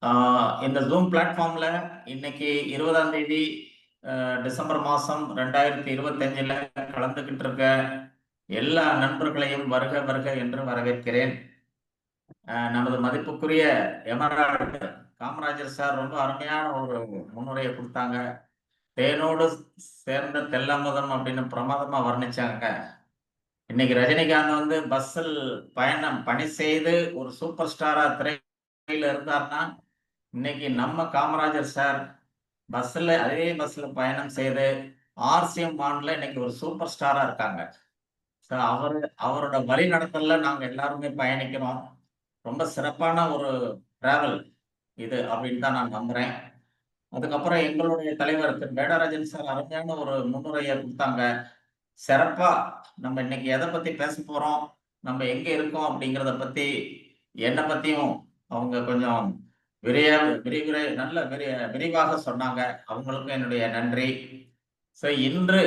இந்த ஜூம் பிளாட்ஃபார்ம்ல இன்னைக்கு 20ஆம் தேதி டிசம்பர் மாதம் 2025 கலந்துக்கிட்டு இருக்க எல்லா நண்பர்களையும் வருக வருக என்று வரவேற்கிறேன். நமது மதிப்புக்குரிய எமரால்டு காமராஜர் சார் ரொம்ப அருமையான ஒரு முன்னுரையை கொடுத்தாங்க. தேனோடு சேர்ந்த தெல்லமுதம் அப்படின்னு பிரமாதமா வர்ணிச்சாங்க. இன்னைக்கு ரஜினிகாந்த் வந்து பஸ்ஸில் பயணம் பணி செய்து ஒரு சூப்பர் ஸ்டாரா திரையில இருந்தார்னா, இன்னைக்கு நம்ம காமராஜர் சார் அதே பஸ்ல பயணம் செய்து ஆர்சிஎம் வான்ல இன்னைக்கு ஒரு சூப்பர் ஸ்டாரா இருக்காங்க. அவரோட வழி நடத்தல்ல நாங்க எல்லாருமே பயணிக்கிறோம். ரொம்ப சிறப்பான ஒரு டிராவல் இது அப்படின்னு தான் நான் நம்புறேன். அதுக்கப்புறம் எங்களுடைய தலைவர் திரு வேடராஜன் சார் அருமையான ஒரு முன்னுரையை கொடுத்தாங்க. சிறப்பா நம்ம இன்னைக்கு எதை பத்தி பேச போறோம், நம்ம எங்க இருக்கோம் அப்படிங்கிறத பத்தி என்னை பத்தியும் அவங்க கொஞ்சம் விரைய விரிவுரை நல்ல விரிவாக சொன்னாங்க. அவங்களுக்கும் என்னுடைய நன்றி. இன்று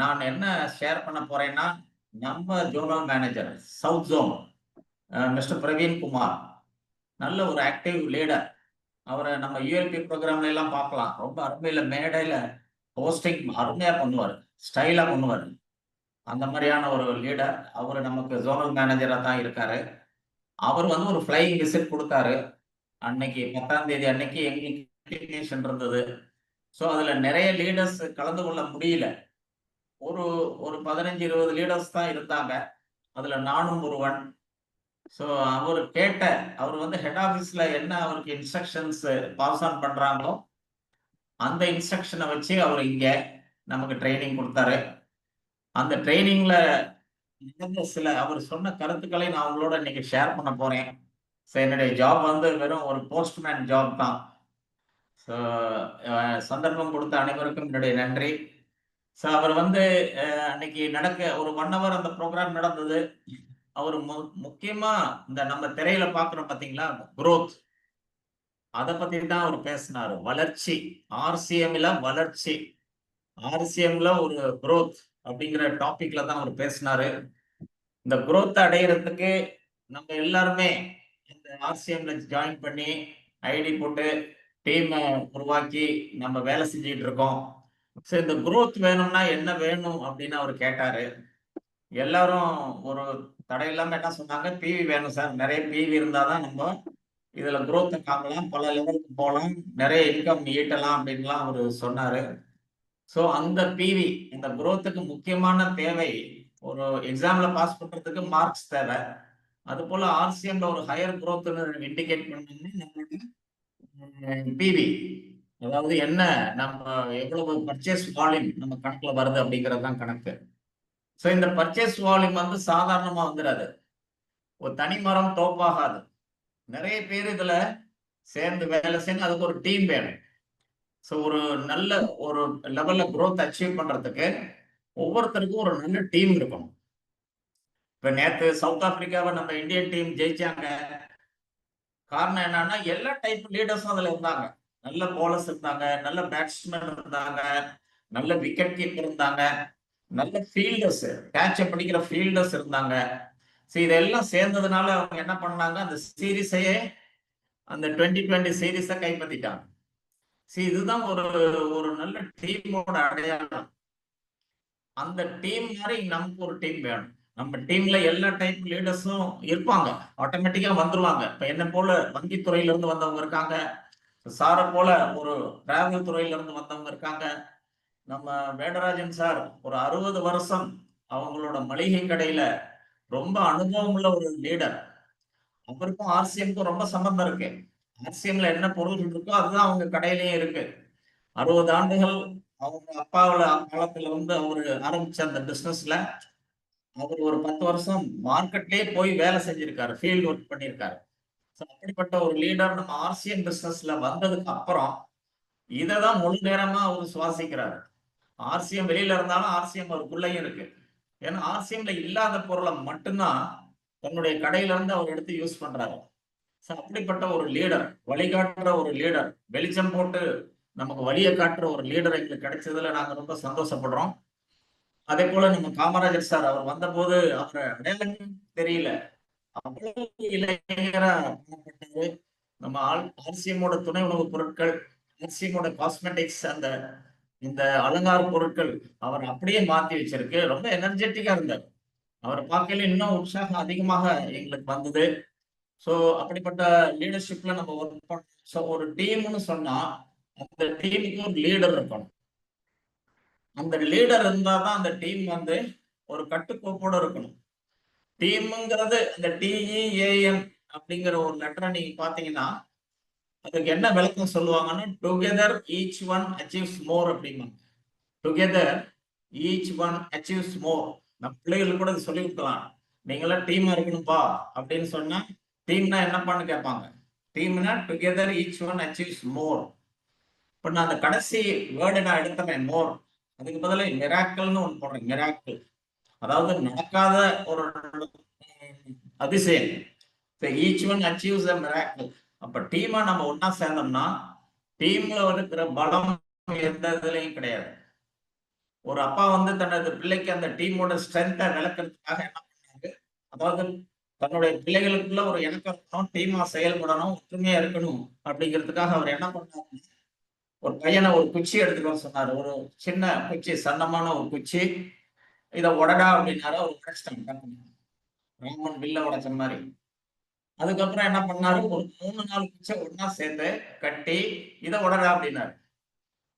நான் என்ன ஷேர் பண்ண போறேன்னா, நம்ம zonal manager south zone mister Praveen Kumar நல்ல ஒரு ஆக்டிவ் லீடர். அவரை நம்ம யூஎல்பி ப்ரோக்ராம்ல எல்லாம் பார்க்கலாம். ரொம்ப அருமையில மேடையில ஹோஸ்டிங் அருமையா பண்ணுவார், ஸ்டைலா பண்ணுவார். அந்த மாதிரியான ஒரு லீடர். அவர் நமக்கு ஜோனல் மேனேஜரா தான் இருக்காரு. அவர் வந்து ஒரு ஃப்ளையிங் விசிட் கொடுத்தாரு. அன்னைக்கு 10ஆம் தேதி அன்னைக்கு எங்களுக்கு இருந்தது. அதுல நிறைய லீடர்ஸ் கலந்து கொள்ள முடியல. ஒரு ஒரு 15-20 லீடர்ஸ் தான் இருந்தாங்க. அதுல நானும் ஒருவன். அவர் வந்து ஹெட் ஆபீஸ்ல என்ன அவருக்கு இன்ஸ்ட்ரக்ஷன்ஸ் பாஸ் ஆன் பண்றாங்களோ அந்த இன்ஸ்ட்ரக்ஷனை வச்சு அவர் இங்க நமக்கு ட்ரைனிங் கொடுத்தாரு. அந்த ட்ரைனிங்ல அவர் சொன்ன கருத்துக்களை நான் உங்களோட இன்னைக்கு ஷேர் பண்ண போறேன். என்னுடைய ஜாப் வந்து வெறும் ஒரு போஸ்ட்மேன் ஜாப் தான். சந்தர்ப்பம் கொடுத்த அனைவருக்கும் என்னுடைய நன்றி. அவர் வந்து அன்னைக்கு ஒரு 1 ஹவர் அந்த ப்ரோக்ராம் நடந்தது. அவர் முக்கியமா இந்த நம்ம திரையில பாக்குறோம் பாத்தீங்களா, குரோத், அதை பத்தி தான் அவர் பேசினாரு. வளர்ச்சி, ஆர்சிஎம்ல வளர்ச்சி, ஆர்சிஎம்ல ஒரு குரோத் அப்படிங்கிற டாபிக்ல தான் அவர் பேசினாரு. இந்த குரோத் அடையிறதுக்கு நம்ம எல்லாருமே இந்த ஆர்சிஎம்ல ஜாயின் பண்ணி ஐடி போட்டு டீமை உருவாக்கி நம்ம வேலை செஞ்சுட்டு இருக்கோம். இந்த குரோத் வேணும்னா என்ன வேணும் அப்படின்னு அவர் கேட்டாரு. எல்லாரும் ஒரு தடை இல்லாம என்ன சொன்னாங்க, பிவி வேணும் சார், நிறைய பிவி இருந்தாதான் நம்ம இதுல குரோத்தை காணலாம், பல லெவலுக்கு போகலாம், நிறைய இன்கம் ஈட்டலாம் அப்படின்லாம் அவர் சொன்னாரு. அந்த பிவி, இந்த குரோத்துக்கு முக்கியமான தேவை, ஒரு எக்ஸாம்ல பாஸ் பண்றதுக்கு மார்க்ஸ் தேவை. அது போல ஆர்சிஎம்ல ஒரு ஹையர் குரோத் இண்டிகேட் பண்ணணும்னா நம்மளுடைய பிவி, அதாவது என்ன நம்ம எவ்வளவு பர்ச்சேஸ் வால்யூம் நம்ம கணக்குல வருது அப்படிங்கிறது தான் கணக்கு. இந்த பர்ச்சேஸ் வால்யூம் வந்து சாதாரணமா வந்துடாது. ஒரு தனி மரம் தோப்பாகாது. நிறைய பேர் இதுல சேர்ந்து வேலை செய்யணும். அதுக்கு ஒரு டீம் வேணும். ஒரு நல்ல ஒரு லெவல்ல குரோத் அச்சீவ் பண்றதுக்கு ஒவ்வொருத்தருக்கும் ஒரு நல்ல டீம் இருக்கணும். இப்ப நேத்து சவுத் ஆப்பிரிக்காவை நம்ம இந்தியன் டீம் ஜெயிச்சாங்க. காரணம் என்னன்னா எல்லா டைப் லீடர்ஸும் அதுல இருந்தாங்க. நல்ல போலர்ஸ் இருந்தாங்க, நல்ல பேட்ஸ்மேன் இருந்தாங்க, நல்ல விக்கெட் கீப்பர் இருந்தாங்க, நல்ல ஃபீல்டர்ஸ், கேட்ச பிடிக்கிற ஃபீல்டர்ஸ் இருந்தாங்க. இதெல்லாம் சேர்ந்ததுனால அவங்க என்ன பண்ணாங்க, அந்த சீரீஸையே, அந்த 2020 சீரீஸை கைப்பற்றிட்டாங்க. இதுதான் ஒரு ஒரு நல்ல டீமோட அடையாளம். அந்த டீம் மாதிரி நமக்கு ஒரு டீம் வேணும். நம்ம டீம்ல எல்லா டைப் லீடர்ஸும் இருப்பாங்க, ஆட்டோமேட்டிக்கா வந்துருவாங்க. இப்ப என்ன போல வங்கித்துறையில இருந்து வந்தவங்க இருக்காங்க, சார போல ஒரு டிராவல் துறையில இருந்து வந்தவங்க இருக்காங்க. நம்ம வேடராஜன் சார் ஒரு 60 வருஷம் அவங்களோட மளிகை கடையில ரொம்ப அனுபவம் உள்ள ஒரு லீடர். அவருக்கும் ஆர்சிஎம்க்கும் ரொம்ப சம்பந்தம் இருக்கு. ஆர்சிஎம்ல என்ன பொருள் இருக்கோ அதுதான் அவங்க கடையிலயும் இருக்கு. 60 ஆண்டுகள் அவங்க அப்பாவோட காலத்துல வந்து அவரு ஆரம்பிச்ச அந்த பிசினஸ்ல அவர் ஒரு 10 வருஷம் மார்க்கெட்லயே போய் வேலை செஞ்சிருக்காரு, ஃபீல்ட் ஒர்க் பண்ணியிருக்காரு. அப்படிப்பட்ட ஒரு லீடர் நம்ம ஆர்சிஎம் பிசினஸ்ல வந்ததுக்கு அப்புறம் இததான் முழு நேரமா அவர் சுவாசிக்கிறாரு. ஆர்சிஎம் வெளியில இருந்தாலும் ஆர்சிஎம் அவருக்குள்ளேயும் இருக்கு. ஏன்னா ஆர்சிஎம்ல இல்லாத பொருளை மட்டும்தான் தன்னுடைய கடையில இருந்து அவர் எடுத்து யூஸ் பண்றாரு. அப்படிப்பட்ட ஒரு லீடர், வழிகாட்டுற ஒரு லீடர், வெளிச்சம் போட்டு நமக்கு வழியை காட்டுற ஒரு லீடர் எங்களுக்கு கிடைச்சதுல நாங்க ரொம்ப சந்தோஷப்படுறோம். அதே போல நம்ம காமராஜர் சார் அவர் வந்தபோது அவரை அடையாளம் தெரியல, அவ்வளவு இளைஞரா காணப்பட்டாரு. நம்ம ஆர்சிஎம்மோட துணை உணவுப் பொருட்கள், ஆர்சிஎம்மோட காஸ்மெட்டிக்ஸ், அந்த இந்த அலங்கார பொருட்கள் அவர் அப்படியே மாத்தி வச்சிருக்கு. ரொம்ப எனர்ஜெட்டிக்கா இருந்தார். அவரை பார்க்கையில இன்னும் உற்சாகம் அதிகமாக எங்களுக்கு வந்தது. ஸோ அப்படிப்பட்ட லீடர்ஷிப்ல நம்ம ஒர்க் பண்ணோம். ஸோ ஒரு டீம்னு சொன்னா அந்த டீமுக்கு ஒரு லீடர் இருக்கணும். அந்த லீடர் இருந்தாதான் அந்த டீம் வந்து ஒரு கட்டுக்கோப்போட இருக்கணும். டீம்ங்கிறது இந்த டிஇஏஎம் அப்படிங்கிற ஒரு லெட்டரை நீங்க பாத்தீங்கன்னா அதுக்கு என்ன விளக்கம் சொல்லுவாங்கன்னா டுகெதர் ஈச் ஒன் அச்சீவ்ஸ் மோர் அப்படிம்பாங்க. டுகெதர் ஈச் ஒன் அச்சீவ்ஸ் மோர். நம்ம பிள்ளைகளுக்கு கூட சொல்லி கொடுக்கலாம். நீங்களாம் டீமா இருக்கணும்பா அப்படின்னு சொன்னா டீம்னா என்னப்பான்னு கேட்பாங்க. டீம்னா டுகெதர் ஈச் ஒன் அச்சீவ்ஸ் மோர். இப்ப நான் அந்த கடைசி வேர்டு நான் எடுத்துறேன் மோர். அதுக்கு பதிலாக மிராக்கல்னு ஒன்று போடுறேன். மிராக்கிள் அதாவது நடக்காத ஒரு அதிசயம். Each one achieves a miracle. அப்ப டீமா நம்ம ஒன்னா சேர்ந்தோம்னா டீம்ல இருக்கிற பலம் எந்த இதுலயும் கிடையாது. ஒரு அப்பா வந்து தனது பிள்ளைக்கு அந்த டீமோட ஸ்ட்ரென்த்தை விளக்குறதுக்காக என்ன பண்ணாரு, அதாவது தன்னுடைய பிள்ளைகளுக்குள்ள ஒரு இணக்கம் இருக்கணும், டீமா செயல்படணும், ஒற்றுமையா இருக்கணும் அப்படிங்கிறதுக்காக அவர் என்ன பண்ணாரு, ஒரு பையனை ஒரு குச்சி எடுத்துட்டு வர சொன்னாரு. ஒரு சின்ன குச்சி, சன்னமான ஒரு குச்சி. இதை உடடா அப்படின்னாரு. அவர் உடைச்சிட்டாங்க. ராமன் வில்ல உடைச்ச மாதிரி. அதுக்கப்புறம் என்ன பண்ணாரு, ஒரு 3-4 குச்சை ஒன்னா சேர்ந்து கட்டி இதை உடடா அப்படின்னாரு.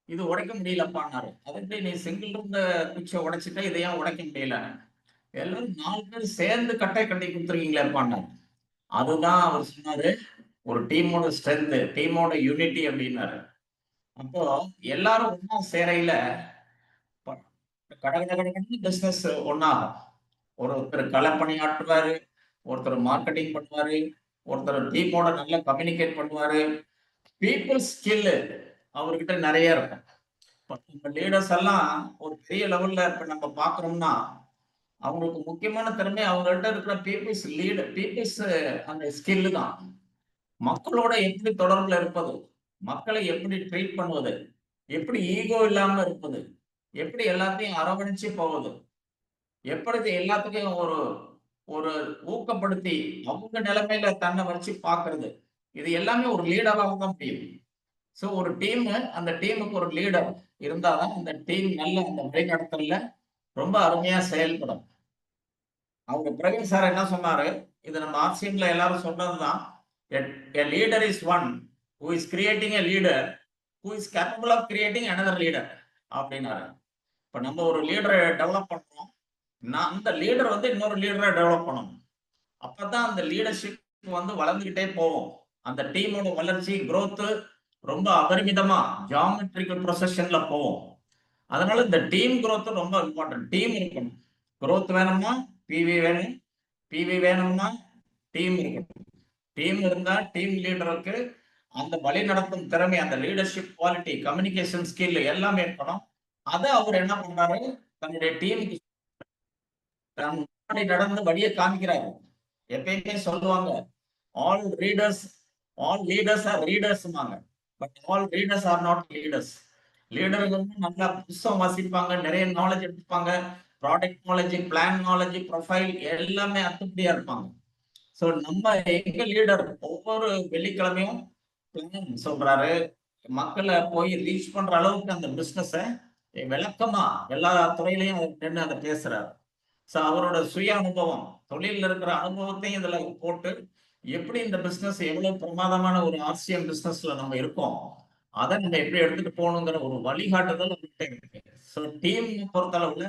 இது உடைக்க முடியலப்பான்னாரு. அது எப்படி நீ சிங்கிள் இருந்த குச்சியை உடைச்சிட்ட, இதை ஏன் உடைக்க முடியல? எல்லாரும் 4 பேர் சேர்ந்து கட்டை கட்டி கொடுத்துருக்கீங்களேப்பான்னாரு. அதுதான் அவர் சொன்னாரு, ஒரு டீமோட ஸ்ட்ரென்த், டீமோட யூனிட்டி அப்படின்னாரு. அப்போ எல்லாரும் ஒன்னா சேரையில கடகடகடன்னு பிசினஸ் ஒன்னாகும். ஒருத்தர் கள பணியாற்றுவாரு, ஒருத்தர் மார்க்கெட்டிங் பண்ணுவாரு, ஒருத்தர் டீமோட நல்லா கம்யூனிகேட் பண்ணுவாரு. பீப்புள் ஸ்கில் அவர்கிட்ட நிறைய இருக்கும். இப்ப லீடர்ஸ் எல்லாம் ஒரு பெரிய லெவல்ல இப்ப நம்ம பாக்குறோம்னா அவங்களுக்கு முக்கியமான திறமை அவங்கள்ட்ட இருக்கிற பீப்புள்ஸ் அந்த ஸ்கில் தான். மக்களோட எப்படி தொடர்புல இருப்பது, மக்களை எப்படி ட்ரீட் பண்ணுவது, எப்படி ஈகோ இல்லாம இருப்பது, எப்படி எல்லாத்தையும் அரவணைச்சு போவது, எப்படி எல்லாத்துக்கும் ஒரு ஒரு ஊக்கப்படுத்தி அவங்க நிலைமையில தன்னை வச்சு பாக்குறது, இது எல்லாமே ஒரு லீடராக தான் முடியும். ஸோ ஒரு டீம், அந்த டீமுக்கு ஒரு லீடர் இருந்தாதான் அந்த டீம் நல்ல அந்த வழிநடத்தல ரொம்ப அருமையா செயல்படும். அவங்க பிரவீன் சார் என்ன சொன்னாரு, இது நம்ம ஆர்சிஎம்ல எல்லாரும் சொன்னதுதான். A leader is one who is creating a leader who is capable of creating another leader அப்படின்னாரு. இப்ப நம்ம ஒரு லீடரை டெவலப் பண்றோம், நான் அந்த லீடர் வந்து இன்னொரு லீடரை டெவலப் பண்ணணும். அப்பதான் அந்த லீடர்ஷிப் வந்து வளர்ந்துகிட்டே போகும். அந்த டீமோட வளர்ச்சி growth ரொம்ப அபரிமிதமா ஜியாமெட்ரிக்கல் ப்ரொசஷன்ல போகும். அதனால இந்த டீம் growth ரொம்ப இம்பார்ட்டன்ட். டீம் இருக்கணும். growth வேணும்னா பிவி வேணும், பிவி வேணும்னா டீம் இருக்கணும். டீம் இருந்தா டீம் லீடருக்கு அந்த வழி நடத்தும் திறமை, அந்த லீடர்ஷிப் குவாலிட்டி, கம்யூனிகேஷன் ஸ்கில் எல்லாமே இருக்கணும். அதை அவர் என்ன பண்றாரு, தன்னுடைய டீமுக்கு நடந்து வழியை காமிக்கிறாரு. எப்பயுமே சொல்லுவாங்க, all readers all leaders are ரீடர்ஸ்மாங்க, but all readers are not leaders. லீடர்கள் நல்லா புத்தகம் வாசிப்பாங்க, நிறைய நாலேஜ் எடுத்துப்பாங்க, product knowledge, plan knowledge, profile எல்லாமே அத்துப்படியா இருப்பாங்க. ஸோ நம்ம எங்க லீடர் ஒவ்வொரு வெள்ளிக்கிழமையும் பிளான் சொல்றாரு, மக்களை போய் ரீச் பண்ற அளவுக்கு அந்த பிசினஸ விளக்கமா எல்லா துறையிலையும் நின்று அதை பேசுறாரு. ஸோ அவரோட சுய அனுபவம், தொழிலில் இருக்கிற அனுபவத்தையும் இதுல போட்டு எப்படி இந்த பிசினஸ் எவ்வளவு பிரமாதமான ஒரு ஆர்சிஎம் பிசினஸ்ல நம்ம இருக்கோம், அதை நம்ம எப்படி எடுத்துட்டு போகணுங்கிற ஒரு வழிகாட்டுதல் அவர்கிட்ட இருக்கு. ஸோ டீம் பொறுத்தளவுல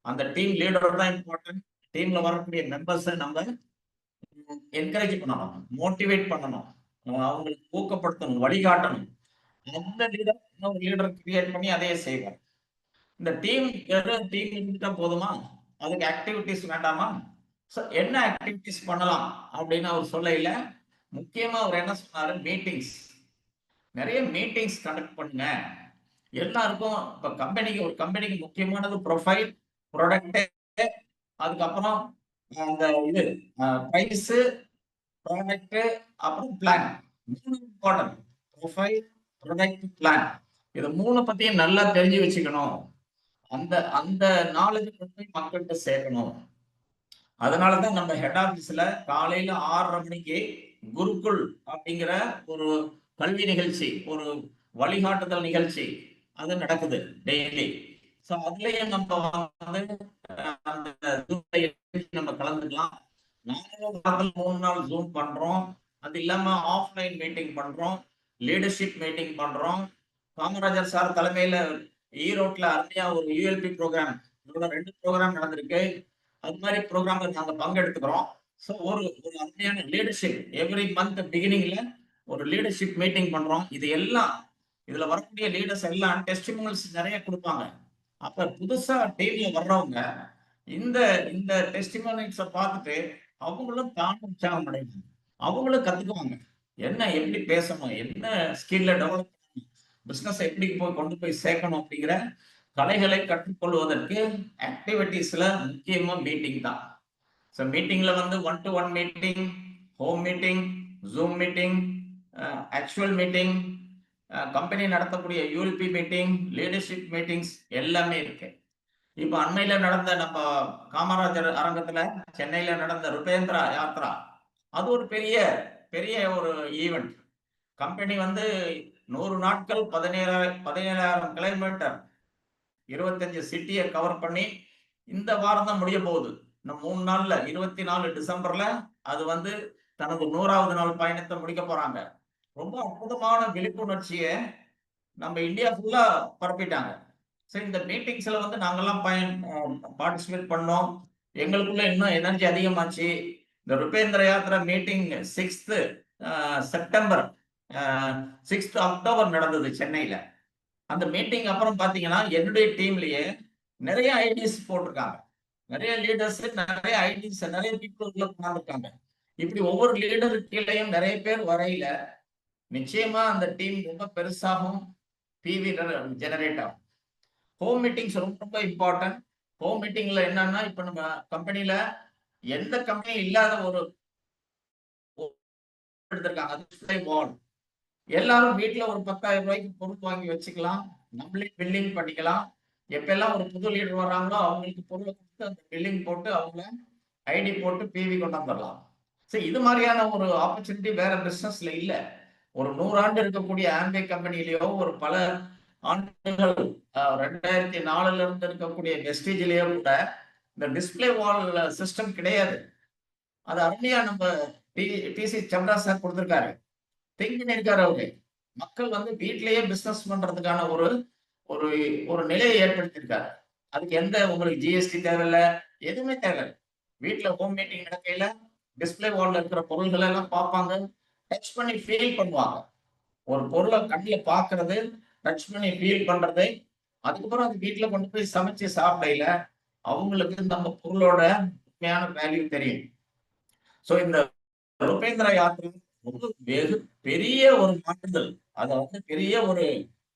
அந்த டீம் லீடர் தான் இம்பார்ட்டன்ட். டீம்ல வரக்கூடிய மெம்பர்ஸை நம்ம என்கரேஜ் பண்ணணும், மோட்டிவேட் பண்ணணும், அவங்களுக்கு ஊக்கப்படுத்தணும், வழிகாட்டணும். அந்த லீடர் இன்னொரு லீடர் கிரியேட் பண்ணி அதையே செய்வார். இந்த டீம் டீம் இருந்துட்டா போதுமா, அதுக்கு ஆக்டிவிட்டிஸ் வேண்டாமா? என்ன ஆக்டிவிட்டிஸ் பண்ணலாம் அப்படின்னு அவர் சொல்லையில முக்கியமா அவர் என்ன சொன்னாரு, மீட்டிங்ஸ். நிறைய மீட்டிங்ஸ் கண்டக்ட் பண்ணுங்க. எல்லாருக்கும் இப்ப கம்பெனிக்கு, ஒரு கம்பெனிக்கு முக்கியமானது ப்ரொஃபைல், ப்ராடக்ட், அதுக்கப்புறம் அந்த இது பிரைஸ், ப்ராடக்ட், அப்புறம் plan. 3 important. Profile, product, plan. இது 3 பத்தியும் நல்லா தெரிஞ்சு வச்சுக்கணும். அந்த அந்த நாலேஜ் போய் மக்கள்கிட்ட சேர்க்கணும். அதனாலதான் நம்ம ஹெட் ஆபீஸ்ல காலையில 6:30 மணிக்கு குருகுல் அப்படிங்கிற ஒரு கல்வி நிகழ்ச்சி, ஒரு வழிகாட்டுதல் நிகழ்ச்சி அது நடக்குது டெய்லி. ஸோ அதுலயும் நம்ம வந்து அந்த நம்ம கலந்துக்கலாம். நாங்களும் வாரத்தில் 3 நாள் ஜூம் பண்றோம். அது இல்லாம ஆஃப்லைன் மீட்டிங் பண்றோம், லீடர்ஷிப் மீட்டிங் பண்றோம். காமராஜர் சார் தலைமையில ஈரோட்ல அருமையா ஒரு யூஎல்பி ப்ரோக்ராம், இதோட 2 ப்ரோக்ராம் நடந்திருக்கு. அது மாதிரி ப்ரோக்ராம்ல நாங்க பங்கெடுத்துக்கிறோம். ஸோ ஒரு ஒரு அருமையான லீடர்ஷிப் எவ்ரி மந்த் பிகினிங்ல ஒரு லீடர்ஷிப் மீட்டிங் பண்றோம். இது எல்லாம் இதுல வரக்கூடிய லீடர்ஸ் எல்லாம் டெஸ்டிமோனியல்ஸ் நிறைய கொடுப்பாங்க. அப்ப புதுசா டீம்ல வர்றவங்க இந்த இந்த டெஸ்டிமோனியல்ஸை பார்த்துட்டு அவங்களும் தானும் உற்சாகம் அடைவாங்க. அவங்களும் கத்துக்குவாங்க. என்ன எப்படி பேசணும், என்ன ஸ்கில்ல டெவலப் பண்ணணும், பிசினஸ் எப்படி போய் கொண்டு போய் சேர்க்கணும் அப்படிங்கிற கலைகளை கற்றுக்கொள்வதற்கு ஆக்டிவிட்டீஸ்ல முக்கியமா மீட்டிங் தான். ஸோ மீட்டிங்ல வந்து 1 to 1 meeting, home meeting, zoom meeting, actual meeting, company நடத்தக்கூடிய யூஎல்பி மீட்டிங், லீடர்ஷிப் மீட்டிங்ஸ் எல்லாமே இருக்கு. இப்ப அண்மையில நடந்த நம்ம காமராஜர் அரங்கத்துல சென்னையில நடந்த ருபேந்திரா யாத்ரா, அது ஒரு பெரிய பெரிய ஒரு ஈவெண்ட். கம்பெனி வந்து 100 நாட்கள் 17,000 கிலோமீட்டர் 25 சிட்டியை கவர் பண்ணி இந்த வாரம் தான் முடிய போகுது. இன்னும் 3 நாள்ல 24 டிசம்பர்ல அது வந்து தனது 100வது நாள் பயணத்தை முடிக்க போறாங்க. ரொம்ப அற்புதமான விழிப்புணர்ச்சியை நம்ம இந்தியா ஃபுல்லா பரப்பிட்டாங்க. சரி, இந்த மீட்டிங்ஸ்ல வந்து நாங்கெல்லாம் பார்ட்டிசிபேட் பண்ணோம். எங்களுக்குள்ள இன்னும் எனர்ஜி அதிகமாச்சு. இந்த Rupendra Yatra meeting 6th September 6th October நடந்தது சென்னையில. அந்த மீட்டிங் அப்புறம் பாத்தீங்கன்னா என்னுடைய டீம்லயே நிறைய ஐடிஸ் போட்டிருக்காங்க. நிறைய லீடர்ஸ், நிறைய ஐடிஸ், நிறைய பீப்புள் உள்ள உட்கார்ந்துருக்காங்க. இப்படி ஒவ்வொரு லீடரு கீழையும் நிறைய பேர் வரையில நிச்சயமா அந்த டீம் ரொம்ப பெருசாகும், பிவி ஜெனரேட் ஆகும். ஹோம் மீட்டிங்ஸ் ரொம்ப ரொம்ப இம்பார்ட்டன்ட். ஹோம் மீட்டிங்ல என்னன்னா, இப்ப நம்ம கம்பெனில எந்த கம்பெனி இல்லாத ஒரு எடுத்திருக்காங்க, அது டிஸ்ப்ளே வால். எல்லாரும் வீட்டுல ஒரு 10,000 ரூபாய்க்கு பொருள் வாங்கி வச்சுக்கலாம். நம்மளே பில்லிங் பண்ணிக்கலாம். எப்பெல்லாம் ஒரு புது லீடர் வர்றாங்களோ அவங்களுக்கு பொருளை கொடுத்து அந்த பில்லிங் போட்டு அவங்க ஐடி போட்டு பிவி கொண்டாந்துடலாம். சரி, இது மாதிரியான ஒரு ஆப்பர்ச்சுனிட்டி வேற பிசினஸ்ல இல்ல. ஒரு 100 ஆண்டு இருக்கக்கூடிய ஆம்பே கம்பெனிலயோ, ஒரு பல ஆண்டுகள் 2004ல இருந்து இருக்கக்கூடிய வெஸ்டேஜ்லயோ கூட இந்த டிஸ்பிளே வால் சிஸ்டம் கிடையாது. அது அருமையா நம்ம டிசி சந்திரா சார் கொடுத்திருக்காரு. திங்க் பண்ணியிருக்காரு அவரு. மக்கள் வந்து வீட்டிலேயே பிசினஸ் பண்றதுக்கான ஒரு ஒரு ஒரு நிலையை ஏற்படுத்தியிருக்காரு. அதுக்கு எந்த உங்களுக்கு ஜிஎஸ்டி தேவையில்லை, எதுவுமே தேவையில்லை. வீட்டுல ஹோம் மீட்டிங் நடக்கையில டிஸ்பிளே வால்ல இருக்கிற பொருள்கள் எல்லாம் பார்ப்பாங்க, டச் பண்ணி ஃபீல் பண்ணுவாங்க. ஒரு பொருளை கண்ணில் பார்க்கறது, டச் பண்ணி ஃபீல் பண்றது, அதுக்கப்புறம் அது வீட்டுல கொண்டு போய் சமைச்சு சாப்பிடையில அவங்களுக்கு நம்ம பொருளோட உண்மையான வேல்யூ தெரியும். சோ இந்த ருபேந்திர யாத்திரை ரொம்ப வெகு பெரிய ஒரு மாற்றுதல், அதை வந்து பெரிய ஒரு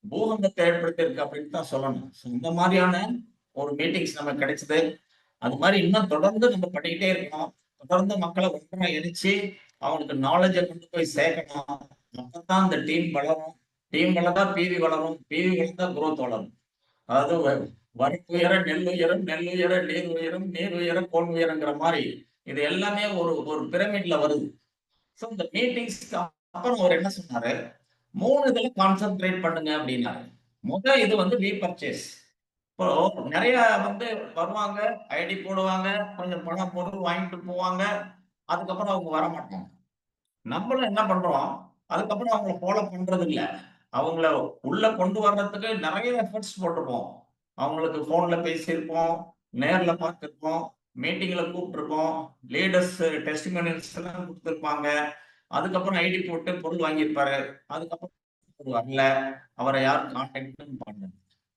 பூகம்பத்தை ஏற்படுத்தியிருக்கு அப்படின்னு தான் சொல்லணும். இந்த மாதிரியான ஒரு மீட்டிங்ஸ் நமக்கு கிடைச்சது. அது மாதிரி இன்னும் தொடர்ந்து நம்ம பண்ணிக்கிட்டே இருக்கணும். தொடர்ந்து மக்களை ஒன்றா இணைச்சு அவங்களுக்கு நாலேஜை கொண்டு போய் சேர்க்கணும். அப்பதான் இந்த டீம் வளரும். டீம் வளர்ந்தா பிவி வளரும், பிவி வளர்ந்தா குரோத் வளரும். அதாவது வரப்புயர நெல் உயரம், நெல் உயர நீர் உயரம், நீர் உயர கோல் உயரங்கிற மாதிரி இது எல்லாமே ஒரு ஒரு பிரமிட்ல வருது. ஸோ இந்த மீட்டிங்ஸ்க்கு அப்புறம் அவர் என்ன சொன்னாரு, 3 இதுல கான்சென்ட்ரேட் பண்ணுங்க அப்படின்னாரு. இது வந்து ரீபர்ச்சேஸ். இப்போ நிறைய வந்து வருவாங்க, ஐடி போடுவாங்க, கொஞ்சம் பணம் பொருள் வாங்கிட்டு போவாங்க, அதுக்கப்புறம் அவங்க வர மாட்டாங்க. நம்மளும் என்ன பண்றோம், அதுக்கப்புறம் அவங்கள ஃபாலோ பண்றது இல்ல. அவங்கள உள்ள கொண்டு வர்றதுக்கு நிறைய எஃபர்ட்ஸ் போட்டிருப்போம். அவங்களுக்கு போன்ல பேசியிருப்போம், நேர்ல பார்த்திருப்போம், மீட்டிங்ல கூப்பிட்டிருப்போம், லீடர்ஸ் டெஸ்டிமோனியல்ஸ் எல்லாம் கொடுத்திருப்பாங்க. அதுக்கப்புறம் ஐடி போட்டு பொருள் வாங்கியிருப்பாரு. அதுக்கப்புறம் வரல, அவரை யாரும் கான்டாக்டும் பண்ணல.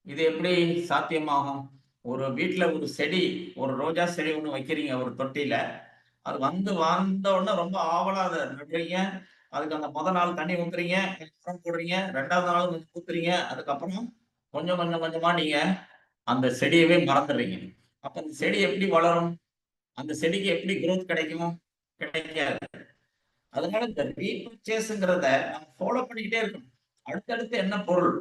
இது எப்படி சாத்தியமாகும்? ஒரு வீட்டுல ஒரு செடி, ஒரு ரோஜா செடி ஒண்ணு வைக்கிறீங்க ஒரு தொட்டியில. அது வந்து வந்த உடனே ரொம்ப ஆவலா அதை நடுறீங்க. அதுக்கு அந்த நாள் தண்ணி ஊத்துறீங்க, உரம் போடுறீங்க, 2வது நாள் கொஞ்சம் ஊத்துறீங்க. அதுக்கப்புறம் கொஞ்சம் கொஞ்சம் கொஞ்சமா நீங்க அந்த செடியவே மறந்துடுறீங்க. அப்ப அந்த செடி எப்படி வளரும்? அந்த செடிக்கு எப்படி growth கிடைக்கும்? கிடைக்காது. அதனால இந்த ரீபர்ச்சேஸ்ங்கிறத நம்ம ஃபாலோ பண்ணிக்கிட்டே இருக்கணும். அடுத்தடுத்து என்ன பொருள்,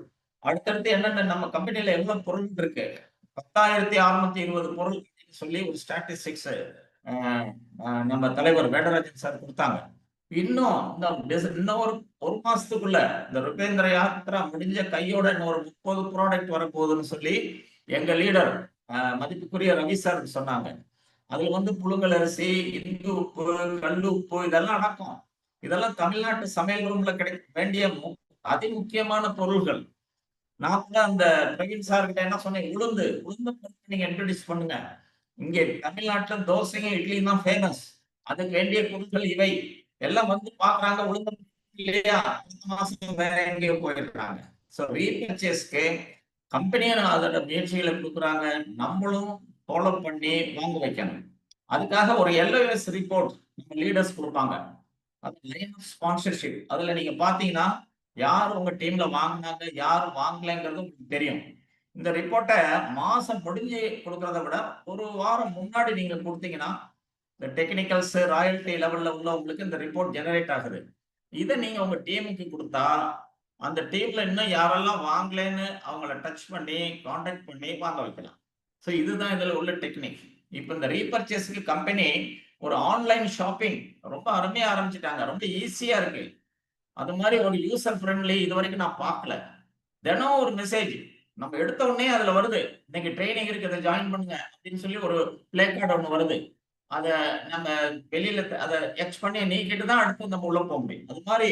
அடுத்தடுத்து என்னென்ன நம்ம கம்பெனில எவ்வளவு பொருள் இருக்கு, 10,620 பொருள் சொல்லி ஒரு ஸ்டாட்டிஸ்டிக்ஸ் நம்ம தலைவர் வேடராஜன் சார் கொடுத்தாங்க. இன்னும் இன்னும் ஒரு மாசத்துக்குள்ள இந்த ருபேந்திர யாத்ரா முடிஞ்ச கையோட இன்னொரு 30 ப்ராடக்ட் வரப்போகுதுன்னு சொல்லி எங்க லீடர் மதிப்புக்குரிய ரவி சார் சொன்னாங்க. அதுல வந்து புழுங்கல் அரிசி, இந்து உப்பு, கல் உப்பு இதெல்லாம் அடக்கம். இதெல்லாம் தமிழ்நாட்டு சமையல் ரூம்ல கிடைக்க வேண்டிய அதிமுக்கியமான பொருள்கள். நான் கூட அந்த பிரவீன் சார் கிட்ட என்ன சொன்னேன், உளுந்து நீங்க இன்ட்ரடியூஸ் பண்ணுங்க. இங்க தமிழ்நாட்டுல தோசையும் இட்லியும் தான் ஃபேமஸ். அதுக்கு வேண்டிய பொருட்கள் இவை எல்லாம் வந்து பாக்குறாங்க. உளுந்து இல்லையா, அடுத்த மாசம் வேற எங்கேயோ போயிடுறாங்க. ஸோ ரீபர்ச்சேஸ்க்கு கம்பெனியும் அதோட முயற்சிகளை கொடுக்குறாங்க, நம்மளும் ஃபாலோ பண்ணி வாங்க வைக்கணும். அதுக்காக ஒரு எல்ஓஎஸ் ரிப்போர்ட் நம்ம லீடர்ஸ் கொடுப்பாங்க. அது லைன் ஆஃப் ஸ்பான்சர்ஷிப். அதுல நீங்க பாத்தீங்கன்னா யார் உங்க டீம்ல வாங்கினாங்க, யார் வாங்கலைங்கிறது உங்களுக்கு தெரியும். இந்த ரிப்போர்ட்டை மாசம் முடிஞ்சு கொடுக்கறத விட ஒரு வாரம் முன்னாடி நீங்க கொடுத்தீங்கன்னா இந்த டெக்னிக்கல்ஸ் ராயல்டி லெவல்ல உள்ளவங்களுக்கு இந்த ரிப்போர்ட் ஜெனரேட் ஆகுது. இதை நீங்க உங்க டீமுக்கு கொடுத்தா அந்த டீம்ல இன்னும் யாரெல்லாம் வாங்கலைன்னு அவங்கள டச் பண்ணி கான்டாக்ட் பண்ணி வாங்க வைக்கலாம். ஸோ இதுதான் இதுல உள்ள டெக்னிக். இப்போ இந்த ரீபர்ச்சேஸ்க்கு கம்பெனி ஒரு ஆன்லைன் ஷாப்பிங் ரொம்ப அருமையா ஆரம்பிச்சிட்டாங்க. ரொம்ப ஈஸியா இருக்கு. அது மாதிரி ஒரு யூசர் ஃப்ரெண்ட்லி இது வரைக்கும் நான் பார்க்கல. தினம் ஒரு மெசேஜ் நம்ம எடுத்த உடனே அதுல வருது, இன்னைக்கு ட்ரைனிங் இருக்கு, இதை ஜாயின் பண்ணுங்க அப்படின்னு சொல்லி ஒரு பிளே கார்டு ஒன்று வருது. அதை நம்ம வெளியில அதை எக்ஸ் பண்ணி நீக்கிட்டு தான் அடுத்து நம்ம உள்ள போக முடியும். அது மாதிரி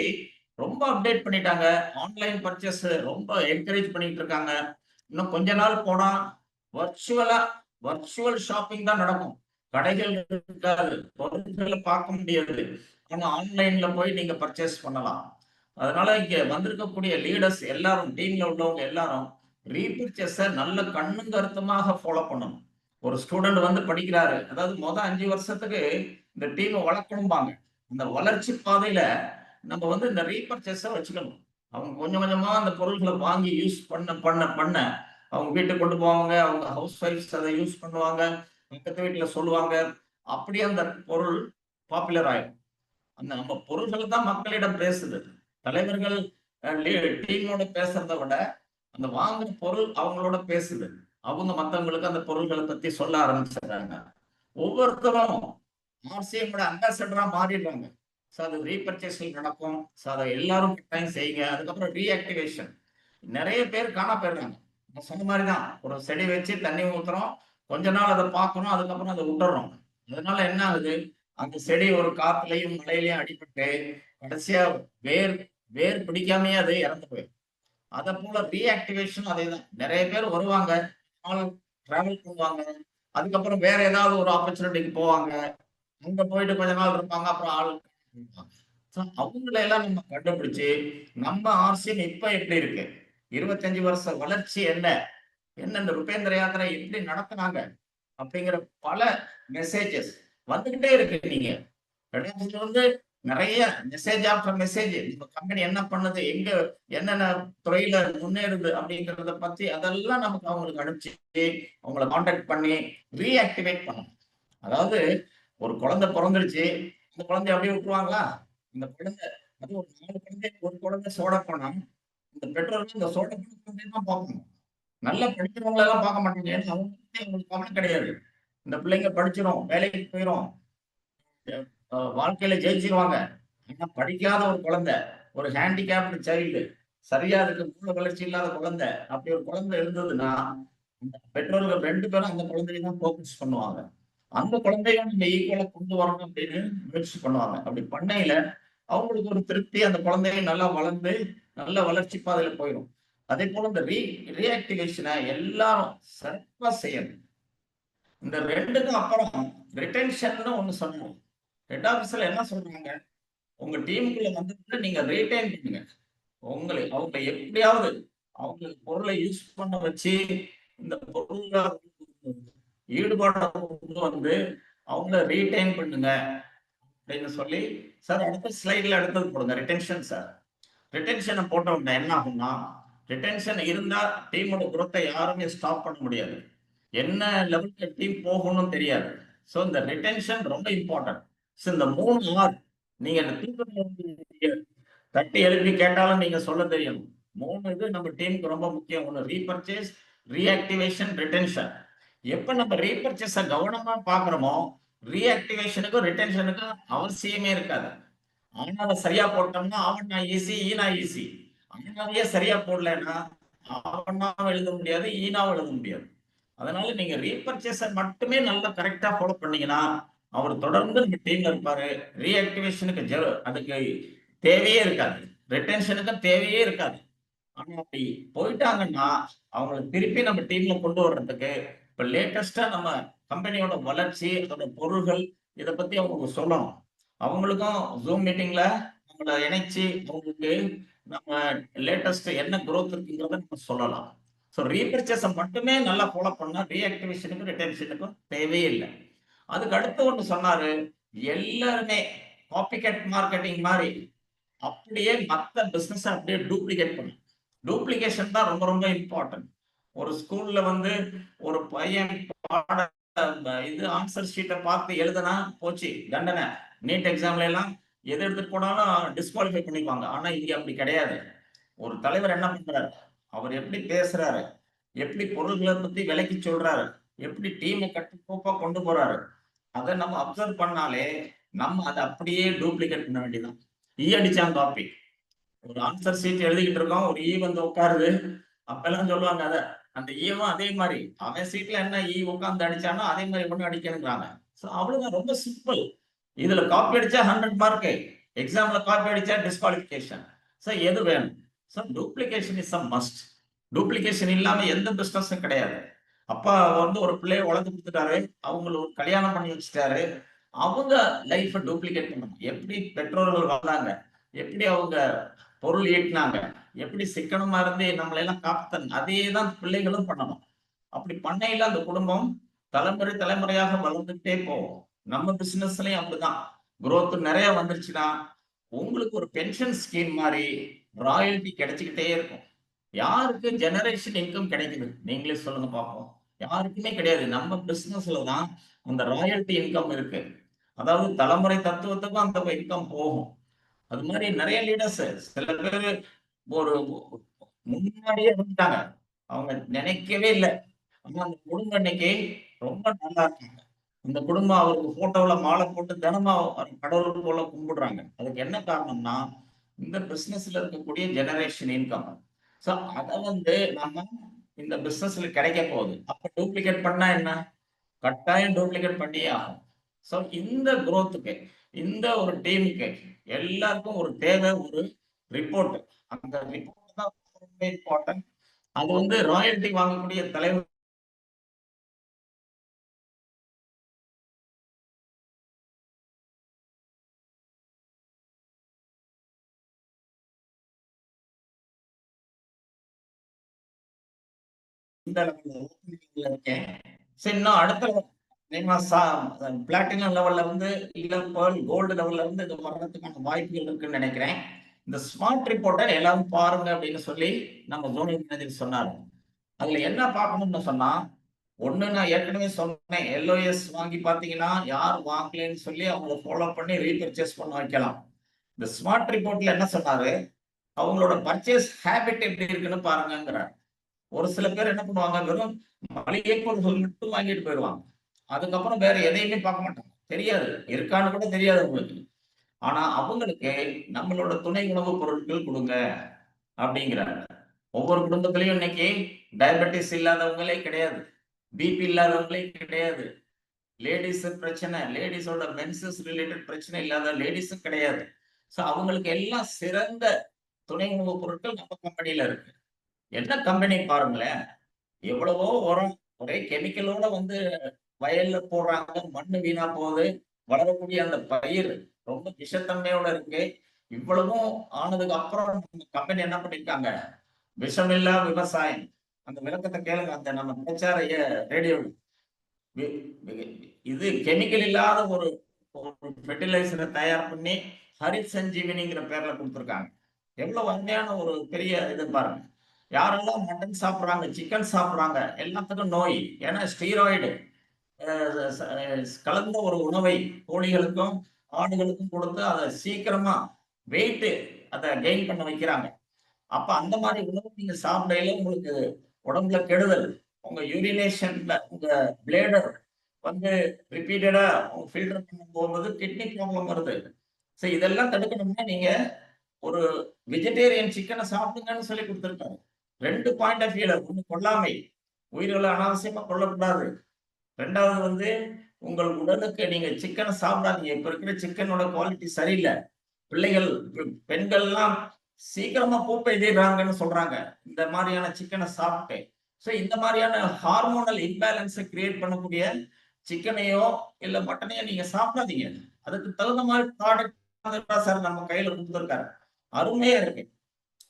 ரொம்ப அப்டேட் பண்ணிட்டாங்க. ஆன்லைன் பர்ச்சேஸ் ரொம்ப என்கரேஜ் பண்ணிட்டு இருக்காங்க. இன்னும் கொஞ்ச நாள் போனா வர்ச்சுவலா வர்ச்சுவல் ஷாப்பிங் தான் நடக்கும். கடைகள் இருக்காது, பொருட்களை பார்க்க முடியாது, ஆனா ஆன்லைன்ல போய் நீங்க பர்ச்சேஸ் பண்ணலாம். அதனால இங்க வந்திருக்கக்கூடிய லீடர்ஸ் எல்லாரும், டீம்ல உள்ளவங்க எல்லாரும் ரீபர்ச்சேஸ நல்ல கண்ணும் கருத்துமாக ஃபாலோ பண்ணணும். ஒரு ஸ்டூடெண்ட் வந்து படிக்கிறாரு, அதாவது 5 வருஷத்துக்கு இந்த டீமை வளர்க்கணும்பாங்க. இந்த வளர்ச்சி பாதையில நம்ம வந்து இந்த ரீபர்ச்சேஸ வச்சுக்கணும். அவங்க கொஞ்சம் கொஞ்சமா அந்த பொருள்களை வாங்கி யூஸ் பண்ண பண்ண பண்ண அவங்க வீட்டுக்கு கொண்டு போவாங்க, அவங்க ஹவுஸ் ஒய்ஃப்ஸ் அதை யூஸ் பண்ணுவாங்க, பக்கத்து வீட்டுல சொல்லுவாங்க. அப்படியே அந்த பொருள் பாப்புலர் ஆயிடும். அந்த நம்ம பொருள்கள் தான் மக்களிடம் பேசுது. தலைவர்கள் டீமோட பேசுறதை விட அந்த வாங்குற பொருள் அவங்களோட பேசுது. அவங்க மத்தவங்களுக்கு அந்த பொருள்களை பத்தி சொல்ல ஆரம்பிச்சிடுறாங்க. ஒவ்வொருத்தரும் ஆர்சிஎம்மோட அம்பாசடரா மாறிடுறாங்க. ஸோ அது ரீபர்ச்சேஸில் நடக்கும். ஸோ அதை எல்லாரும் கட்டாயம் செய்யுங்க. அதுக்கப்புறம் ரீஆக்டிவேஷன். நிறைய பேர் காணா போயிடுறாங்க. நான் சொன்ன மாதிரி தான், ஒரு செடி வச்சு தண்ணி ஊத்துறோம், கொஞ்ச நாள் அதை பார்க்கணும், அதுக்கப்புறம் அதை விட்டுறோம். அதனால என்ன ஆகுது, அந்த செடி ஒரு காத்துலையும் மழையிலையும் அடிபட்டு கடைசியா வேர் வேர் பிடிக்காமையே அது இறந்து போயிடும். அதை போல ரீஆக்டிவேஷன் அதே தான். நிறைய பேர் வருவாங்க, டிராவல் பண்ணுவாங்க, அதுக்கப்புறம் வேற ஏதாவது ஒரு ஆப்பர்ச்சுனிட்டிக்கு போவாங்க, அங்க போயிட்டு கொஞ்ச நாள் இருப்பாங்க, அப்புறம் ஆள் அவங்களை எல்லாம் நம்ம கண்டுபிடிச்சு நம்ம ஆர்சிஎம் இப்ப எப்படி இருக்கு, 25 வருஷ வளர்ச்சி என்ன, இந்த ருபேந்திர யாத்திரை எப்படி நடத்தினாங்க அப்படிங்கிற பல மெசேஜஸ் வந்துகிட்டே இருக்கு. நீங்க வந்து நிறைய மெசேஜ் ஆஃப்டர் மெசேஜ் நம்ம கம்பெனி என்ன பண்ணுது, எங்க என்னென்ன துறையில முன்னேறுது அப்படிங்கறத பத்தி அதெல்லாம் நமக்கு அவங்களுக்கு அனுப்பிச்சு அவங்கள கான்டாக்ட் பண்ணி ரீஆக்டிவேட் பண்ணணும். அதாவது ஒரு குழந்தை பிறந்துருச்சு, அந்த குழந்தைய அப்படியே விட்டுருவாங்களா? இந்த குழந்தை அது ஒரு 4 குழந்தை, ஒரு குழந்தை சோட போனா இந்த பெற்றோர்கள் இந்த சோட குழந்தைய தான் பார்க்கணும். நல்லா படிக்கிறவங்கள எல்லாம் பார்க்க மாட்டாங்க. ஏன்னா அவங்களுக்கு கவனம் கிடையாது. இந்த பிள்ளைங்க படிச்சிடும், வேலைக்கு போயிடும், வாழ்க்கையில ஜெயிச்சிருவாங்க. ஆனா படிக்காத ஒரு குழந்தை, ஒரு ஹேண்டிகேப்டு சைல்டு, சரியா அதுக்கு மூல வளர்ச்சி இல்லாத குழந்தை, அப்படி ஒரு குழந்தை இருந்ததுன்னா பெற்றோர்கள் 2 பேரும் அந்த குழந்தையை தான் போக்கஸ் பண்ணுவாங்க. அந்த குழந்தையும் நம்ம ஈக்குவலா கொண்டு வரணும் அப்படின்னு முயற்சி பண்ணுவாங்க. அப்படி பண்ணையில அவங்களுக்கு ஒரு திருப்தி, அந்த குழந்தையும் நல்லா வளர்ந்து நல்ல வளர்ச்சி பாதையில போயிடும். அதே போல இந்த ரீஆக்டிவேஷனை எல்லாரும் சிறப்பா செய்யணும். இந்த 2க்கும் அப்புறம் ரிட்டென்ஷன் ஒண்ணு சொன்னோம். ஹெட் ஆபீஸ்ல என்ன சொல்றாங்க, உங்க டீமுக்குள்ள வந்துட்டு நீங்க ரீடைன் பண்ணுங்க. அவங்க எப்படியாவது அவங்களுக்கு பொருளை யூஸ் பண்ண வச்சு இந்த பொருள்ல ஈடுபாடு கொண்டு வந்து அவங்கள ரீடைன் பண்ணுங்க அப்படின்னு சொல்லி, சார் அடுத்த ஸ்லைட்ல அடுத்தது போடுங்க ரிட்டென்ஷன். சார் ரிட்டென்ஷனை போட்ட உடனே என்ன ஆகும்னா, ரிட்டென்ஷன் இருந்தா டீமோட குரோத்தை யாருமே ஸ்டாப் பண்ண முடியாது. என்ன லெவலுக்கு டீம் போகணும்னு தெரியாது. ஸோ இந்த ரிட்டென்ஷன் ரொம்ப இம்பார்ட்டன்ட். ஸோ இந்த 3 ஆர் நீங்க தட்டி எழுப்பி கேட்டாலும் நீங்க சொல்ல தெரியணும். 3 இது நம்ம டீமுக்கு ரொம்ப முக்கியம். ஒன்று ரீபர்ச்சேஸ், ரீஆக்டிவேஷன், ரிட்டென்ஷன். எப்ப நம்ம ரீபர்ச்சேஸ கவனமா பாக்குறோமோ, ரீஆக்டிவேஷனுக்கும் ரிட்டென்ஷனுக்கும் அவசியமே இருக்காது. ஆனாவை சரியா போட்டோம்னா ஆவண்ணா ஈஸி, ஈனா ஈஸி. ஆனாவையே சரியா போடலைன்னா ஆவண்ணாவும் எழுத முடியாது, ஈனாவும் எழுத முடியாது. அதனால நீங்க ரீபர்ச்சேஸை மட்டுமே நல்லா கரெக்டா ஃபாலோ பண்ணீங்கன்னா அவர் தொடர்ந்து நம்ம டீம்ல இருப்பாரு. ரீஆக்டிவேஷனுக்கு அதுக்கு தேவையே இருக்காது, ரிட்டென்ஷனுக்கு தேவையே இருக்காது. ஆனா அப்படி போயிட்டாங்கன்னா அவங்களை திருப்பி நம்ம டீம்ல கொண்டு வர்றதுக்கு இப்ப லேட்டஸ்டா நம்ம கம்பெனியோட வளர்ச்சி, அதோட பொருள்கள் இதை பத்தி அவங்க சொல்லணும். அவங்களுக்கும் ஜூம் மீட்டிங்ல நம்மளை இணைச்சு அவங்களுக்கு நம்ம லேட்டஸ்ட் என்ன growth இருக்குங்கிறத நம்ம சொல்லலாம். ஸோ ரீபர்ச்சேஸை மட்டுமே நல்லா ஃபாலோ பண்ணா ரீஆக்டிவேஷனுக்கும் ரிட்டென்ஷனுக்கும் தேவையே இல்லை. அதுக்கு அடுத்து ஒன்று சொன்னாரு, எல்லாருமே காப்பிகேட் மார்க்கெட்டிங் மாதிரி அப்படியே மத்த பிசினஸ் அப்படியே டூப்ளிகேட் பண்ணும். டூப்ளிகேஷன் தான் ரொம்ப ரொம்ப இம்பார்ட்டன்ட். ஒரு ஸ்கூல்ல வந்து ஒரு பையன் இது ஆன்சர் ஷீட்டை பார்த்து எழுதுனா போச்சு தண்டனை. நீட் எக்ஸாம்ல எல்லாம் எது எடுத்துட்டு போனாலும் டிஸ்குவாலிஃபை பண்ணிப்பாங்க. ஆனா இங்க அப்படி கிடையாது. ஒரு தலைவர் என்ன பண்றாரு, அவர் எப்படி பேசுறாரு, எப்படி பொருள்களை பத்தி விலைக்கு சொல்றாரு, எப்படி டீமை கட்டுக்கோப்பா கொண்டு போறாரு, அதை நம்ம அப்சர்வ் பண்ணாலே நம்ம அதை அப்படியே டூப்ளிகேட் பண்ண வேண்டியதான். அடிச்சான் காப்பி. ஒரு ஆன்சர் ஷீட் எழுதிக்கிட்டு இருக்கோம், ஒரு வந்து உட்காருது. அப்பெல்லாம் சொல்லுவாங்க அத, அந்த ஈவும் அதே மாதிரி அவன் சீட்ல என்ன உட்கார்ந்து அடிச்சானோ அதே மாதிரி ஒண்ணு அடிக்கணுங்கிறாங்க. அவ்வளவுதான், ரொம்ப சிம்பிள். இதுல காப்பி அடிச்சா 100 மார்க், எக்ஸாம்ல காப்பி அடிச்சா டிஸ்குவாலிஃபிகேஷன். எது வேணும்? Duplication is a must. Duplication இல்லாம எந்த பிசினஸும் கிடையாது. அப்பா வந்து ஒரு பிள்ளைய வளர்த்து கொடுத்துட்டாரு, அவங்களுக்கு ஒரு கல்யாணம் பண்ணி வச்சுட்டாரு. அவங்க லைஃப டூப்ளிகேட் பண்ணணும். எப்படி பெற்றோர்கள் வாழ்ந்தாங்க, எப்படி அவங்க பொருள் ஈட்டினாங்க, எப்படி சிக்கனமா இருந்து நம்மளை எல்லாம் காப்பாத்தாங்க, அதே தான் பிள்ளைகளும் பண்ணணும். அப்படி பண்ணையில அந்த குடும்பம் தலைமுறை தலைமுறையாக வளர்ந்துட்டே போகும். நம்ம பிசினஸ்லயும் அப்படிதான். growth நிறைய வந்துருச்சுன்னா உங்களுக்கு ஒரு பென்ஷன் ஸ்கீம் மாதிரி ராயல்டி கிடைச்சுக்கிட்டே இருக்கும். யாருக்கு ஜெனரேஷன் இன்கம் கிடைக்குது நீங்களே சொல்லுங்க பார்ப்போம். யாருக்குமே கிடையாது. நம்ம பிசினஸ்ல தான் அந்த ராயல்டி இன்கம் இருக்கு. அதாவது தலைமுறை தத்துவத்துக்கும் அந்த இன்கம் போகும். அது மாதிரி நிறைய லீடர்ஸ், சில பேர் ஒரு முன்னாடியே இருந்துட்டாங்க, அவங்க நினைக்கவே இல்லை. ஆனா அந்த குடும்பம் இன்னைக்கு ரொம்ப நல்லா இருக்காங்க. இந்த குடும்பம் அவருக்கு போட்டோல மாலை போட்டு தினமும் கடவுள் போல கும்பிடுறாங்க. அதுக்கு என்ன காரணம்னா இந்த பிசினஸ்ல இருக்கக்கூடிய ஜெனரேஷன் இன்கம். சோ அதை வந்து நம்ம இந்த பிசினஸ்ல கிடைக்க போகுது. அப்ப டூப்ளிகேட் பண்ணா என்ன? கட்டாயம் டூப்ளிகேட் பண்ணியே ஆகும். சோ இந்த growthக்கு, இந்த ஒரு டீமுக்கு எல்லாருக்கும் ஒரு தேவை, ஒரு ரிப்போர்ட். அந்த ரிப்போர்ட் தான் ரொம்ப இம்பார்ட்டன்ட். அது வந்து ராயல்டி வாங்கக்கூடிய தலைவர் இந்த லெவல்ல இருக்கேன். சரி, இன்னும் அடுத்த பிளாட்டினம் லெவல்ல வந்து இல்ல பேர்ல் கோல்டு லெவல்ல இருந்து இது வர்றதுக்கான வாய்ப்புகள் இருக்குன்னு நினைக்கிறேன். இந்த ஸ்மார்ட் ரிப்போர்ட்டை எல்லாரும் பாருங்க அப்படின்னு சொல்லி நம்ம ஜோனல் மேனேஜர் சொன்னாரு. அதுல என்ன பார்க்கணும்னு சொன்னா, ஒண்ணு நான் ஏற்கனவே சொன்னேன், எல்ஓஎஸ் வாங்கி பாத்தீங்கன்னா யார் வாங்கலன்னு சொல்லி அவங்கள ஃபாலோ பண்ணி ரீபர்ச்சேஸ் பண்ண வைக்கலாம். இந்த ஸ்மார்ட் ரிப்போர்ட்ல என்ன சொன்னாரு, அவங்களோட பர்ச்சேஸ் ஹேபிட் எப்படி இருக்குன்னு பாருங்கிறார். ஒரு சில பேர் என்ன பண்ணுவாங்க, வெறும் மளிகை பொருட்கள் மட்டும் வாங்கிட்டு போயிடுவாங்க. அதுக்கப்புறம் வேற எதையுமே பார்க்க மாட்டாங்க. தெரியாது, இருக்கான்னு கூட தெரியாது உங்களுக்கு. ஆனா அவங்களுக்கு நம்மளோட துணை உணவுப் பொருட்கள் கொடுங்க அப்படிங்கிறாங்க. ஒவ்வொரு குடும்பத்திலையும் இன்னைக்கு டயபெட்டிஸ் இல்லாதவங்களே கிடையாது, பிபி இல்லாதவங்களே கிடையாது, லேடிஸ் பிரச்சனை, லேடிஸோட மென்சஸ் ரிலேட்டட் பிரச்சனை இல்லாத லேடிஸும் கிடையாது. அவங்களுக்கு எல்லாம் சிறந்த துணை உணவுப் பொருட்கள் நம்ம கம்பெனில இருக்கு. என்ன கம்பெனி பாருங்களேன், எவ்வளவோ உரம் ஒரே கெமிக்கலோட வந்து வயல்ல போடுறாங்க, மண்ணு வீணா போகுது, வளரக்கூடிய அந்த பயிர் ரொம்ப விஷத்தன்மையோட இருக்கு. இவ்வளவும் ஆனதுக்கு அப்புறம் நம்ம கம்பெனி என்ன பண்ணிருக்காங்க, விஷமில்லா விவசாயம். அந்த விளக்கத்தை கேளுங்க, அந்த நம்ம பிரச்சார ரேடியோ. இது கெமிக்கல் இல்லாத ஒரு ஃபெர்டிலைசரை தயார் பண்ணி ஹரித் சஞ்சீவினிங்கிற பேர்ல கொடுத்துருக்காங்க. எவ்வளவு அருமையான ஒரு பெரிய இது பாருங்க. யாரெல்லாம் மட்டன் சாப்பிடுறாங்க, சிக்கன் சாப்பிடுறாங்க, எல்லாத்துக்கும் நோய். ஏன்னா ஸ்டீராய்டு கலந்த ஒரு உணவை கோழிகளுக்கும் ஆடுகளுக்கும் கொடுத்து அதை சீக்கிரமா வெயிட் அதை கெயின் பண்ண வைக்கிறாங்க. அப்ப அந்த மாதிரி உணவு நீங்க சாப்பிடையில உங்களுக்கு உடம்புல கெடுதல். உங்க யூரினேஷன்ல உங்க பிளேடர் வந்து ரிப்பீட்டடா ஃபில்டர் பண்ணும் போகும்போது கிட்னி ப்ராப்ளம் வருது. சோ இதெல்லாம் தடுக்கணும்னா நீங்க ஒரு வெஜிடேரியன் சிக்கன சாப்பிடுங்கன்னு சொல்லி கொடுத்திருக்காரு. 2 பாயிண்ட் ஆஃப் வியூல, ஒண்ணு கொல்லாமை, உயிர்களை அனாவசியமா கொல்லக்கூடாது. 2வது வந்து உங்கள் உடலுக்கு நீங்க சிக்கன சாப்பிடாதீங்க. இப்ப இருக்கிற சிக்கனோட குவாலிட்டி சரியில்ல. பிள்ளைகள், பெண்கள்லாம் சீக்கிரமா பூப்ப எய்திடுறாங்கன்னு சொல்றாங்க. இந்த மாதிரியான சிக்கன சாப்பிட்டு. சோ இந்த மாதிரியான ஹார்மோனல் இம்பேலன்ஸ கிரியேட் பண்ணக்கூடிய சிக்கனையோ, இல்ல மட்டனையோ நீங்க சாப்பிடாதீங்க. அதுக்கு தகுந்த மாதிரி ப்ராடக்ட் சார் நம்ம கையில குடுத்திருக்காரு. அருமையா இருக்கு.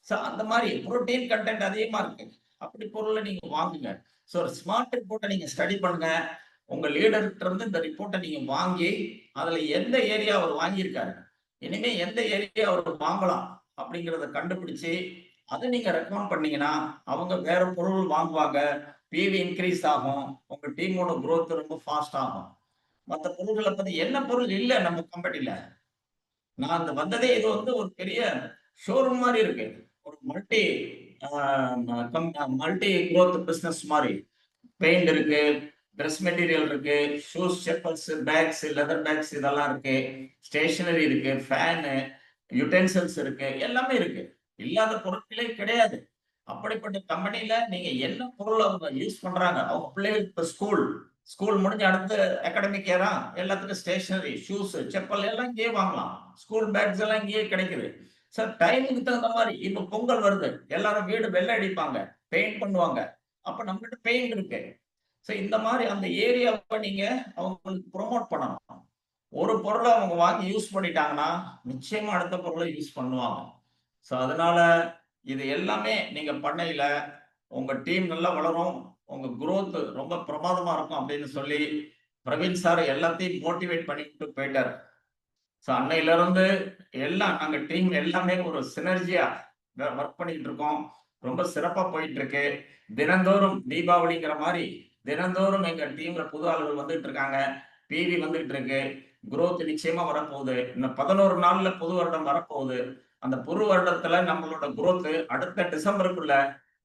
சோ அந்த மாதிரி புரோட்டீன் கன்டென்ட் அதிகமா இருக்கு. அப்படி பொருள நீங்க வாங்குங்க. சோ ஒரு ஸ்மார்ட் ரிப்போர்ட்ட நீங்க ஸ்டடி பண்ணுங்க. உங்க லீடர்கிட்ட இருந்து இந்த ரிப்போர்ட்ட நீங்க வாங்கி, அதுல எந்த ஏரியா அவர் வாங்கியிருக்காரு, இனிமே எந்த ஏரியா அவர் வாங்கலாம் அப்படிங்கிறத கண்டுபிடிச்சு, அத நீங்க ரெக்கமெண்ட் பண்ணீங்கன்னா, அவங்க வேற பொருள் வாங்குவாங்க. பிவி இன்கிரீஸ் ஆகும். உங்க டீமோட குரோத் ரொம்ப ஃபாஸ்ட் ஆகும். மத்த பொருள்கள பத்தி என்ன பொருள் இல்ல நம்ம கம்பெனில. நான் அந்த வந்ததே இது வந்து ஒரு பெரிய ஷோரூம் மாரி இருக்கு. ஒரு ஆ மல்டி குரோத் பிசினஸ் மாரி. பெயிண்ட் இருக்கு, டிரெஸ் மெட்டீரியல் இருக்கு, shoes, chappals, bags, leather bags இதெல்லாம் இருக்கு. ஸ்டேஷனரி இருக்கு, ஃபேனு, யுட்டென்சில்ஸ் இருக்கு. எல்லாமே இருக்கு. இல்லாத பொருட்களே கிடையாது. அப்படிப்பட்ட கம்பெனில நீங்க என்ன பொருள் அவங்க யூஸ் பண்றாங்க? அவங்க பிள்ளைகளுக்கு இப்ப ஸ்கூல் முடிஞ்சு அடுத்து அகாடமிக் இயரா, எல்லாத்துக்கும் ஸ்டேஷனரி, ஷூஸ், செப்பல் எல்லாம் இங்கேயே வாங்கலாம். ஸ்கூல் பேக்ஸ் எல்லாம் இங்கேயே கிடைக்குது. சார் டைமுக்கு தகுந்த மாரி இப்ப பொங்கல் வருது. எல்லாரும் வீடு வெள்ளை அடிப்பாங்க, பெயிண்ட் பண்ணுவாங்க. அப்ப நம்மகிட்ட பெயிண்ட் இருக்கு. சோ இந்த மாரி அந்த ஏரியாவ நீங்க அவங்களுக்கு புரமோட் பண்ணணும். ஒரு பொருள அவங்க வாங்கி யூஸ் பண்ணிட்டாங்கன்னா, நிச்சயமா அடுத்த பொருள யூஸ் பண்ணுவாங்க. சோ அதனால இது எல்லாமே நீங்க பண்ணையில உங்க டீம் நல்லா வளரும். உங்க குரோத் ரொம்ப பிரமாதமா இருக்கும் அப்படின்னு சொல்லி பிரவீன் சார் எல்லாத்தையும் மோட்டிவேட் பண்ணிட்டு போயிட்டாரு. சோ அன்னையிலிருந்து எல்லாம் நாங்க டீம் எல்லாமே ஒரு சினர்ஜியா ஒர்க் பண்ணிட்டு இருக்கோம். ரொம்ப சிறப்பா போயிட்டு இருக்கு. தினந்தோறும் தீபாவளிங்கிற மாரி தினந்தோறும் எங்க டீம்ல புது ஆளுகள் வந்துட்டு இருக்காங்க. பிவி வந்துட்டு இருக்கு. குரோத் நிச்சயமா வரப்போகுது. இன்னும் 11 நாள்ல புது வருடம் வரப்போகுது. அந்த புது வருடத்துல நம்மளோட குரோத் அடுத்த டிசம்பருக்குள்ள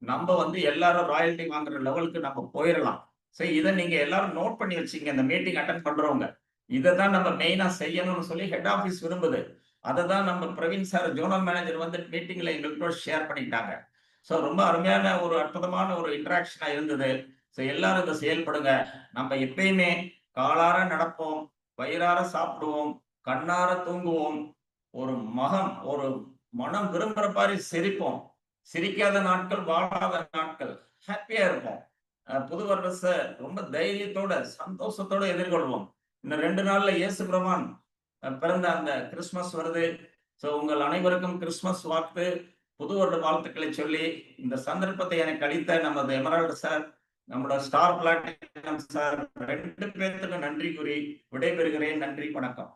நம்ம வந்து எல்லாரும் ராயல்டி வாங்குற லெவலுக்கு நம்ம போயிரலாம். சோ இத நீங்க எல்லாரும் நோட் பண்ணி வச்சுக்கங்க. இந்த மீட்டிங் அட்டெண்ட் பண்றவங்க. இததான் நம்ம மெயினா செய்யணும்னு சொல்லி ஹெட் ஆபீஸ் விரும்புது. அததான் நம்ம பிரவீன் சார் ஜோனல் மேனேஜர் வந்து மீட்டிங்ல எங்கள்ட்ட ஷேர் பண்ணிட்டாங்க. சோ ரொம்ப அருமையான ஒரு அற்புதமான ஒரு இன்டராக்ஷனா இருந்தது. சோ எல்லாரும் இத செயல்படுங்க. நம்ம எப்பயுமே காலார நடப்போம், வயிறார சாப்பிடுவோம், கண்ணார தூங்குவோம். ஒரு மனம் விரும்புற மாரி சிரிப்போம். சிரிக்காத நாட்கள், வாழாத நாட்கள். ஹேப்பியா இருப்போம். புது வருடத்த ரொம்ப தைரியத்தோட, சந்தோஷத்தோட எதிர்கொள்வோம். இன்னும் 2 நாள்ல இயேசு பிரமான் பிறந்த அந்த கிறிஸ்துமஸ் வருது. சோ உங்கள் அனைவருக்கும் கிறிஸ்துமஸ் வாழ்த்து, புது வருட வாழ்த்துக்களை சொல்லி, இந்த சந்தர்ப்பத்தை எனக்கு அளித்த நமது எமரால்டு சார், நம்முடைய ஸ்டார் பிளாட்டினம் சார் 2 பேத்துக்கும் நன்றி கூறி விடைபெறுகிறேன். நன்றி, வணக்கம்.